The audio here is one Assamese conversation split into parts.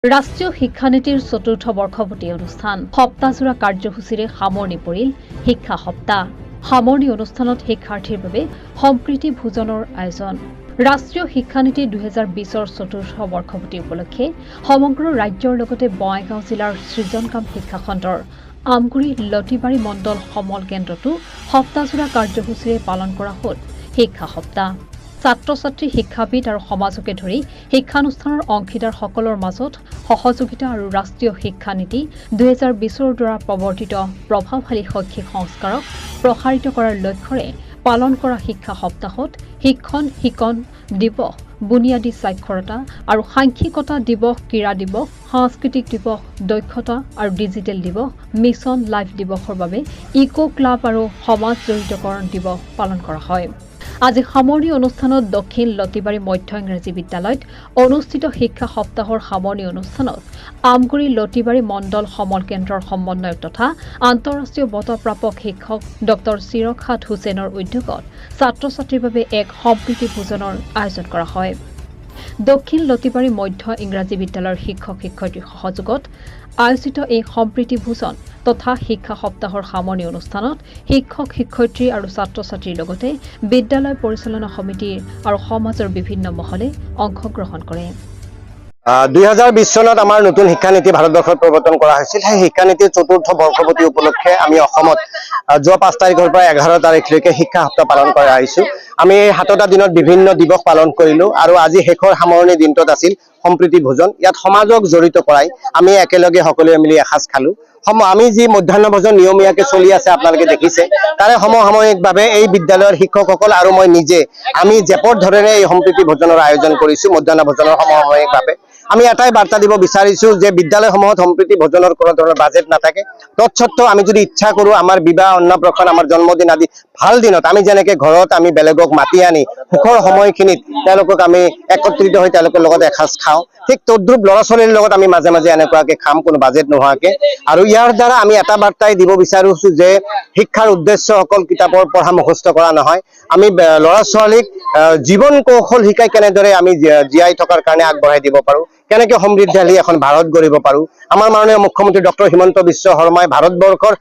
ৰাষ্ট্ৰীয় শিক্ষানীতিৰ চতুৰ্থ বৰ্ষপূৰ্তি অনুষ্ঠান সপ্তাহজোৰা কাৰ্যসূচীৰে সামৰণি পৰিল শিক্ষা সপ্তাহ। সামৰণি অনুষ্ঠানত শিক্ষাৰ্থীৰ বাবে সম্প্ৰীতি ভোজনৰ আয়োজন। ৰাষ্ট্ৰীয় শিক্ষানীতি 2020ৰ চতুৰ্থ বৰ্ষপূৰ্তি উপলক্ষে সমগ্ৰ ৰাজ্যৰ লগতে বঙাইগাঁও জিলাৰ সৃজনকাম শিক্ষা খণ্ডৰ আমগুৰি লতিবাৰী মণ্ডল সমল কেন্দ্ৰতো সপ্তাহজোৰা কাৰ্যসূচীৰে পালন কৰা হ'ল শিক্ষা সপ্তাহ। ছাত্ৰ-ছাত্ৰী, শিক্ষাবিদ আৰু সমাজকে ধৰি শিক্ষানুষ্ঠানৰ অংশীদাৰসকলৰ মাজত সহযোগিতা আৰু ৰাষ্ট্ৰীয় শিক্ষানীতি 2020ৰ দ্বাৰা প্ৰৱৰ্তিত প্ৰভাৱশালী শৈক্ষিক সংস্কাৰক প্ৰসাৰিত কৰাৰ লক্ষ্যৰে পালন কৰা শিক্ষা সপ্তাহত শিক্ষণ দিৱস, বুনিয়াদী সাক্ষৰতা আৰু সাংখ্যিকতা দিৱস, ক্ৰীড়া দিৱস, সাংস্কৃতিক দিৱস, দক্ষতা আৰু ডিজিটেল দিৱস, মিছন লাইফ দিৱসৰ বাবে ইকো ক্লাব আৰু সমাজ জড়িতকৰণ দিৱস পালন কৰা হয়। আজি সামৰণি অনুষ্ঠানত দক্ষিণ লতিবাৰী মধ্য ইংৰাজী বিদ্যালয়ত অনুষ্ঠিত শিক্ষা সপ্তাহৰ সামৰণি অনুষ্ঠানত আমগুৰি লতিবাৰী মণ্ডল সমল কেন্দ্ৰৰ সমন্বয়ক তথা আন্তঃৰাষ্ট্ৰীয় বঁটাপ্ৰাপক শিক্ষক ডক্টৰ চিৰখাত হুছেইনৰ উদ্যোগত ছাত্ৰ-ছাত্ৰীৰ বাবে এক সম্প্ৰীতি ভোজনৰ আয়োজন কৰা হয়। দক্ষিণ লতিবাৰী মধ্য ইংৰাজী বিদ্যালয়ৰ শিক্ষক-শিক্ষয়িত্ৰীৰ সহযোগত আয়োজিত এই সম্প্ৰীতি ভোজন তথা শিক্ষা সপ্তাহৰ সামৰণি অনুষ্ঠানত শিক্ষক-শিক্ষয়িত্ৰী আৰু ছাত্ৰ-ছাত্ৰীৰ লগতে বিদ্যালয় পৰিচালনা সমিতি আৰু সমাজৰ বিভিন্ন মহলে অংশগ্ৰহণ কৰে। 2020 চনত আমাৰ নতুন শিক্ষানীতি ভাৰতবৰ্ষত প্ৰৱৰ্তন কৰা হৈছিল। সেই শিক্ষানীতিৰ চতুৰ্থ বৰ্ষপূৰ্তি উপলক্ষে আমি অসমত যোৱা 5 তাৰিখৰ পৰা 11 তাৰিখলৈকে শিক্ষা সপ্তাহ পালন কৰি আহিছো। আমি এই 7টা দিনত বিভিন্ন দিৱস পালন কৰিলো আৰু আজি শেষৰ সামৰণি দিনটোত আছিল সম্প্ৰীতি ভোজন। ইয়াত সমাজক জড়িত কৰাই আমি একেলগে সকলোৱে মিলি এসাঁজ খালো। আমি যি মধ্যাহ্ন ভোজন নিয়মীয়াকৈ চলি আছে আপোনালোকে দেখিছে, তাৰে সমসাময়িকভাৱে এই বিদ্যালয়ৰ শিক্ষকসকল আৰু মই নিজে আমি জেপৰ ধৰণে এই সম্প্ৰীতি ভোজনৰ আয়োজন কৰিছো। মধ্যাহ্ন ভোজনৰ সমসাময়িকভাৱে আমি এটাই বাৰ্তা দিব বিচাৰিছো যে বিদ্যালয়সমূহত সম্প্ৰীতি ভোজনৰ কোনো ধৰণৰ বাজেট নাথাকে। তৎসত্ত্বেও আমি যদি ইচ্ছা কৰো আমাৰ বিবাহ, অন্নপ্ৰসন, আমাৰ জন্মদিন আদি ভাল দিনত আমি যেনেকে ঘৰত আমি বেলেগক মাতি আনি সুখৰ সময়খিনিত তেওঁলোকক আমি একত্ৰিত হৈ তেওঁলোকৰ লগত এসাঁজ খাওঁ, ঠিক তদ্ৰুপ ল'ৰা-ছোৱালীৰ লগত আমি মাজে মাজে এনেকুৱাকে খাম, কোনো বাজেট নোহোৱাকে। আৰু ইয়াৰ দ্বাৰা আমি এটা বাৰ্তাই দিব বিচাৰিছো যে শিক্ষাৰ উদ্দেশ্য অকল কিতাপৰ পঢ়া মুখস্থ কৰা নহয়, আমি ল'ৰা-ছোৱালীক জীৱন কৌশল শিকাই কেনেদৰে আমি জীয়াই থকাৰ কাৰণে আগবঢ়াই দিব পাৰো, কেনেকে সমৃদ্ধিশালী এখন ভাৰত গঢ়িব পাৰো। আমাৰ মাননীয় মুখ্যমন্ত্ৰী ডক্টৰ হিমন্ত বিশ্ব শৰ্মাই ভাৰতবৰ্ষৰ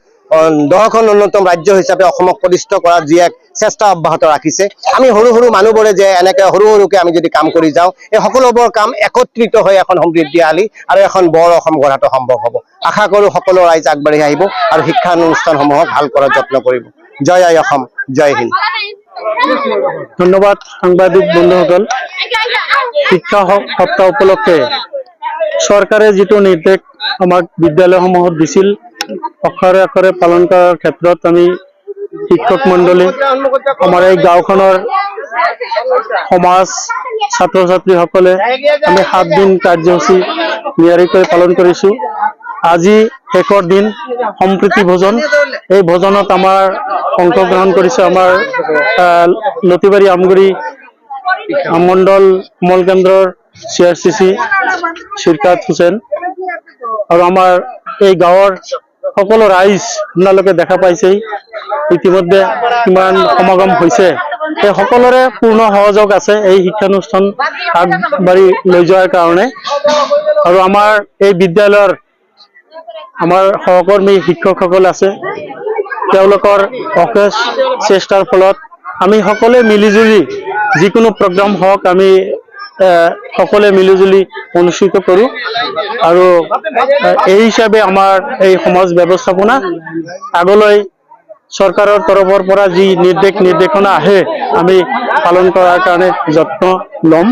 10খন অন্যতম ৰাজ্য হিচাপে অসমক প্ৰতিষ্ঠিত কৰাৰ যি এক চেষ্টা অব্যাহত ৰাখিছে। আমি সৰু সৰু মানুহবোৰে যে এনেকে সৰুকে আমি যদি কাম কৰি যাওঁ, এই সকলোবোৰ কাম একত্ৰিত হৈ এখন সমৃদ্ধিশালী আৰু এখন বৰ অসম গঢ়াটো সম্ভৱ হ'ব। আশা কৰো সকলো ৰাইজ আগবাঢ়ি আহিব আৰু শিক্ষানুষ্ঠানসমূহক ভাল কৰাৰ যত্ন কৰিব। জয় আই অসম, জয় হিন্দ। ধন্যবাদ সাংবাদিক বন্ধুসকল। শিক্ষা সপ্তাহ উপলক্ষে চৰকাৰে যিটো নিৰ্দেশ আমাক বিদ্যালয়সমূহত দিছিল, অক্ষৰে অক্ষৰে পালন কৰাৰ ক্ষেত্ৰত আমি শিক্ষক মণ্ডলী, আমাৰ এই গাঁওখনৰ সমাজ, ছাত্ৰ-ছাত্ৰীসকলে আমি 7 দিন কাৰ্যসূচী নিয়াৰিকৈ পালন কৰিছো। আজি শেষৰ দিন সম্প্ৰীতি ভোজন। এই ভোজনত আমাৰ অংশগ্ৰহণ কৰিছে আমাৰ লতিবাৰী আমগুৰি মণ্ডল সমল কেন্দ্ৰৰ CRCC চিৰখাত হুছেইন আৰু আমাৰ এই গাঁৱৰ সকলো ৰাইজ আপোনালোকে দেখা পাইছেই ইতিমধ্যে কিমান সমাগম হৈছে। এই সকলোৰে পূৰ্ণ সহযোগ আছে এই শিক্ষানুষ্ঠান আগবাঢ়ি লৈ যোৱাৰ কাৰণে। আৰু আমাৰ এই বিদ্যালয়ৰ আমাৰ সহকৰ্মী শিক্ষকসকল আছে, তেওঁলোকৰ অশেষ চেষ্টাৰ ফলত আমি সকলোৱে মিলিজুলি যিকোনো প্ৰগ্ৰাম হওক আমি সকলোৱে মিলিজুলি অনুষ্ঠিত কৰো। আৰু এই হিচাপে আমাৰ এই সমাজ ব্যৱস্থাপনা আগলৈ চৰকাৰৰ তৰফৰ পৰা যি নিৰ্দেশনা আহে আমি পালন কৰাৰ কাৰণে যত্ন ল'ম।